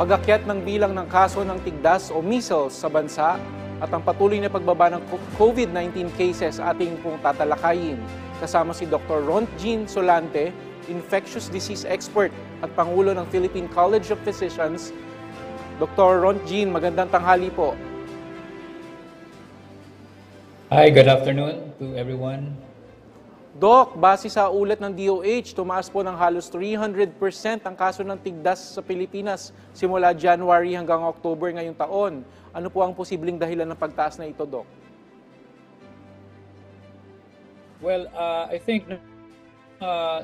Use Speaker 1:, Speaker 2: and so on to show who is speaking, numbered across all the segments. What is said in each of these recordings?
Speaker 1: pag-akyat ng bilang ng kaso ng tigdas o measles sa bansa at ang patuloy na pagbaba ng COVID-19 cases ating pong tatalakayin. Kasama si Dr. Ron Jean Solante, infectious disease expert at Pangulo ng Philippine College of Physicians. Dr. Ron Jean, magandang tanghali po.
Speaker 2: Hi, good afternoon to everyone.
Speaker 1: Doc, base sa ulat ng DOH, tumaas po ng halos 300% ang kaso ng tigdas sa Pilipinas simula January hanggang October ngayong taon. Ano po ang posibleng dahilan ng pagtaas na ito, Doc?
Speaker 2: Well, I think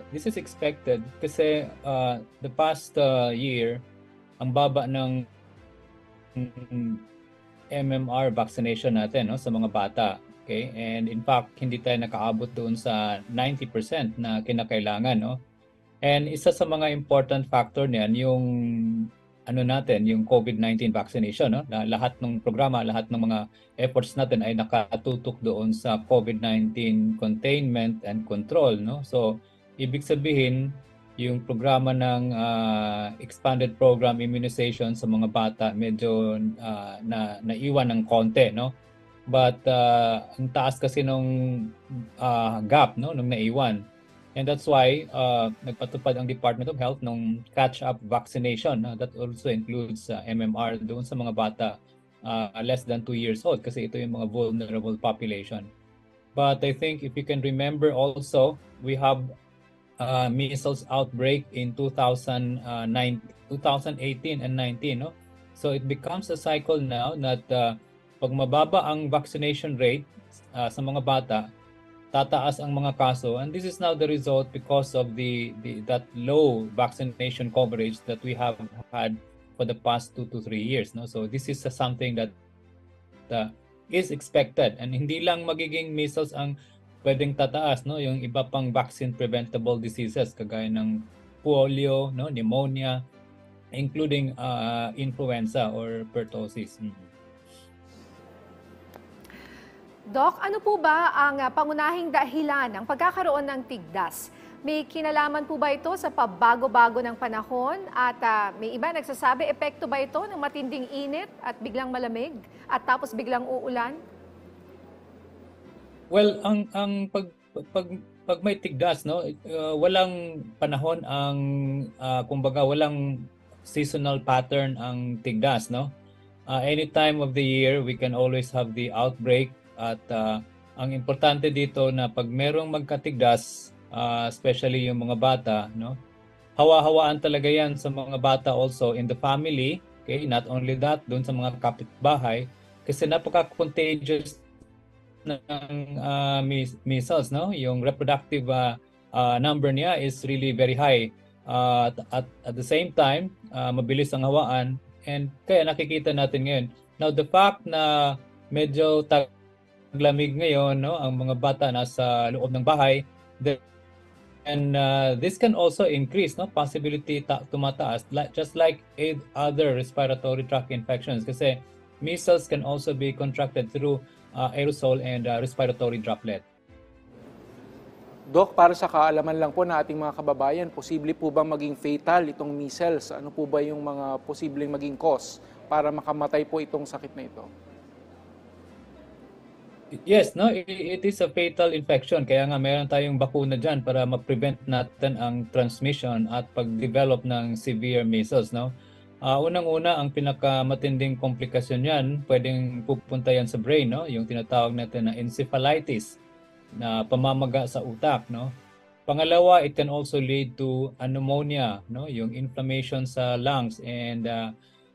Speaker 2: this is expected kasi the past year, ang baba ng MMR vaccination natin sa mga bata. Okay? And in fact, hindi tayo nakaabot doon sa 90% na kinakailangan. And isa sa mga important factor niyan, yung yung COVID-19 vaccination. Na lahat ng programa, lahat ng mga efforts natin ay nakatutok doon sa COVID-19 containment and control. So, ibig sabihin, yung programa ng expanded program immunization sa mga bata medyo naiwan ng konti. But ang taas kasi nung gap nung naiwan. And that's why nagpatupad ang Department of Health nung catch-up vaccination. That also includes MMR doon sa mga bata less than 2 years old kasi ito yung mga vulnerable population. But I think if you can remember also, we have measles outbreak in 2018 and 19. So it becomes a cycle now that pag mababa ang vaccination rate sa mga bata, tataas ang mga kaso, and this is now the result because of that low vaccination coverage that we have had for the past 2 to 3 years. So this is something that is expected, and hindi lang magiging measles ang pwedeng tataas, yung iba pang vaccine preventable diseases kagaya ng polio, pneumonia, including influenza or pertussis.
Speaker 3: Doc, ano po ba ang pangunahing dahilan ng pagkakaroon ng tigdas? May kinalaman po ba ito sa pabago-bago ng panahon? At may iba nagsasabi, epekto ba ito ng matinding init at biglang malamig at tapos biglang uulan?
Speaker 2: Well, ang pag may tigdas, walang panahon ang kumbaga walang seasonal pattern ang tigdas, any time of the year we can always have the outbreak. At ang importante dito na pag merong magkatigdas, especially yung mga bata, hawa-hawaan talaga yan sa mga bata also in the family. Okay, not only that, doon sa mga kapitbahay, kasi napaka-contagious ng measles, yung reproductive number niya is really very high. At the same time, mabilis ang hawaan, and kaya nakikita natin ngayon. Now, the fact na medyo lamig ngayon, ang mga bata nasa loob ng bahay, and this can also increase possibility tumataas just like other respiratory tract infections kasi measles can also be contracted through aerosol and respiratory droplet.
Speaker 1: Doc, para sa kaalaman lang po na ating mga kababayan, posible po ba maging fatal itong measles? Ano po ba yung mga posibleng maging cause para makamatay po itong sakit na ito?
Speaker 2: Yes, it is a fatal infection. Kaya nga meron tayong bakuna dyan para ma-prevent natin ang transmission at pag-develop ng severe measles. Unang-una, ang pinakamatinding komplikasyon yan, pwedeng pupunta yan sa brain, yung tinatawag natin na encephalitis, na pamamaga sa utak. Pangalawa, it can also lead to pneumonia, yung inflammation sa lungs. And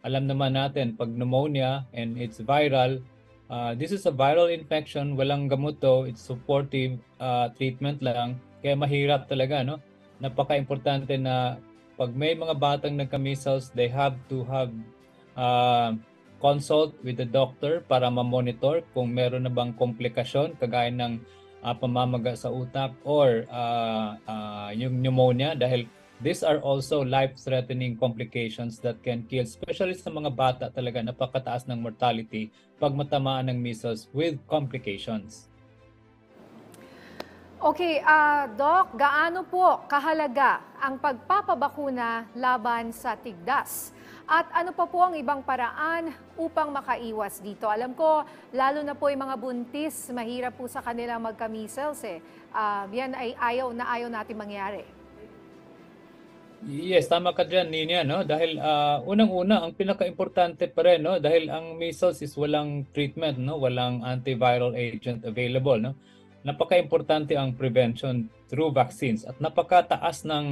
Speaker 2: alam naman natin, pag pneumonia and it's viral, this is a viral infection, walang gamot to, it's supportive treatment lang, kaya mahirap talaga. Napaka-importante na pag may mga batang nagka-measles, they have to have consult with the doctor para ma-monitor kung meron na bang komplikasyon kagaya ng pamamaga sa utak or yung pneumonia, dahil these are also life-threatening complications that can kill, especially sa mga bata talaga, napakataas ng mortality pag matamaan ng measles with complications.
Speaker 3: Okay, Doc, gaano po kahalaga ang pagpapabakuna laban sa tigdas? At ano pa po ang ibang paraan upang makaiwas dito? Alam ko, lalo na po yung mga buntis, mahirap po sa kanila magka-measles eh. Yan ay ayaw natin mangyari.
Speaker 2: Yes, tama ka dyan, Nina, no? Dahil unang-una, ang pinaka-importante pa rin, no? Dahil ang measles is walang treatment, no? Walang antiviral agent available, no? Napaka-importante ang prevention through vaccines at napakataas ng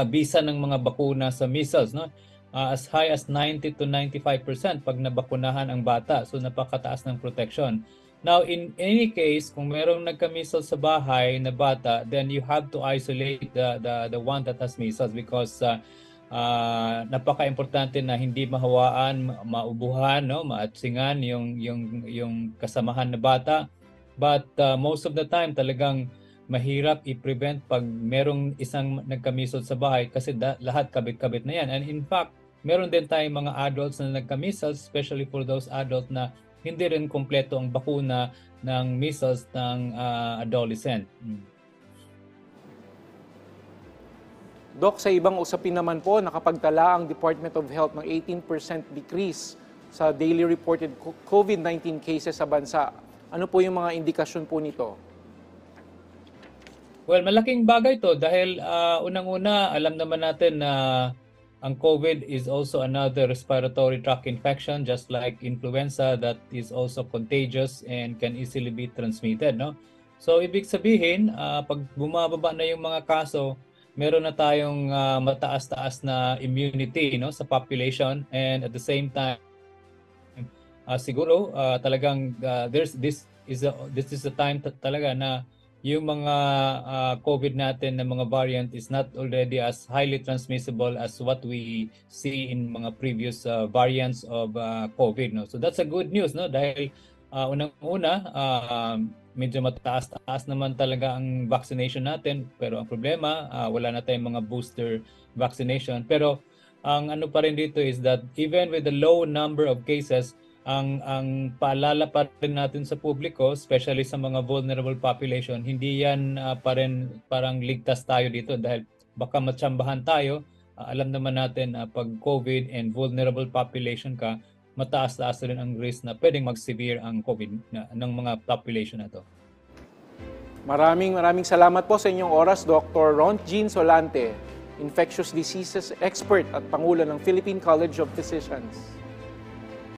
Speaker 2: bisa ng mga bakuna sa measles, no? As high as 90 to 95% pag nabakunahan ang bata. So napakataas ng protection. Now, in any case, kung merong nagka-measles sa bahay na bata, then you have to isolate the one that has measles because napaka-importante na hindi mahawaan, maubuhan, no, maatsingan yung kasamahan na bata. But most of the time, talagang mahirap i-prevent pag merong isang nagka-measles sa bahay kasi lahat kabit-kabit na yan. And in fact, meron din tayong mga adults na nagka-measles, especially for those adults na hindi rin kompleto ang bakuna ng measles ng adolescent.
Speaker 1: Doc, sa ibang usapin naman po, nakapagtala ang Department of Health ng 18% decrease sa daily reported COVID-19 cases sa bansa. Ano po yung mga indikasyon po nito?
Speaker 2: Well, malaking bagay to dahil unang-una, alam naman natin na ang COVID is also another respiratory tract infection just like influenza that is also contagious and can easily be transmitted, no? So ibig sabihin, pag bumababa na yung mga kaso, meron na tayong mataas-taas na immunity, no, sa population, and at the same time siguro talagang this is the time talaga na yung mga COVID natin na mga variant is not already as highly transmissible as what we see in mga previous variants of COVID, no? So that's a good news, no? Dahil unang-una, medyo mataas-taas naman talaga ang vaccination natin, pero ang problema, wala na tayong mga booster vaccination. Pero ang ano pa rin dito is that even with the low number of cases, ang paalala pa rin natin sa publiko, especially sa mga vulnerable population, hindi yan pa rin parang ligtas tayo dito dahil baka matsambahan tayo. Alam naman natin pag COVID and vulnerable population ka, mataas-taas rin ang risk na pwedeng mag-severe ang COVID ng mga population na to.
Speaker 1: Maraming salamat po sa inyong oras, Dr. Ron Jean Solante, Infectious Diseases Expert at Pangulo ng Philippine College of Physicians.